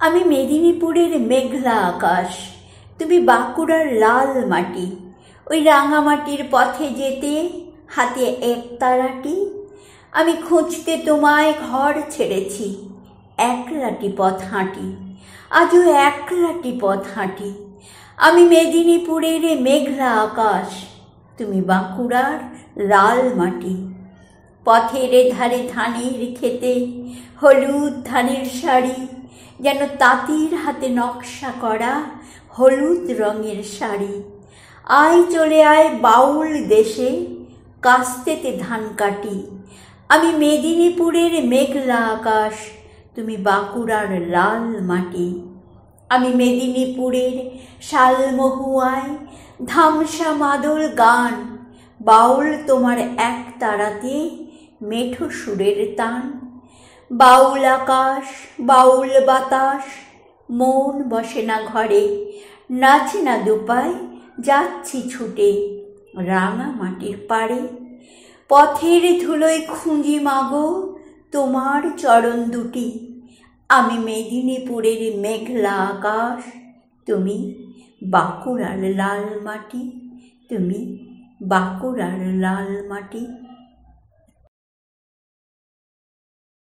আমি মেদিনীপুরের মেঘলা আকাশ, তুমি বাঁকুড়ার লাল মাটি। ওই রাঙামাটির পথে যেতে হাতে একতারাটি। আমি খুঁজতে তোমায় ঘর ছেড়েছি, একলাটি পথ হাঁটি, আজও একলাটি পথ হাঁটি। আমি মেদিনীপুরের মেঘলা আকাশ, তুমি বাঁকুড়ার লাল মাটি। পথের ধারে ধানের খেতে হলুদ ধানের শাড়ি, যেন তাঁতির হাতে নকশা করা হলুদ রঙের শাড়ি। আয় চলে আয় বাউল দেশে, কাস্তেতে ধান কাটি। আমি মেদিনীপুরের মেঘলা আকাশ, তুমি বাঁকুড়ার লাল মাটি। আমি মেদিনীপুরের শালমহুয়ায় ধামসা মাদল গান, বাউল তোমার এক তারাতে মেঠো সুরের তান। বাউল আকাশ বাউল বাতাস, মন বসে না ঘরে, নাচে না দুপায় যাচ্ছি ছুটে রাঙা মাটির পাড়ে। পথের ধুলোয় খুঁজি মাগো তোমার চরণ দুটি। আমি মেদিনীপুরের মেঘলা আকাশ, তুমি বাঁকুড়ার লাল মাটি, তুমি বাঁকুড়ার লাল মাটি।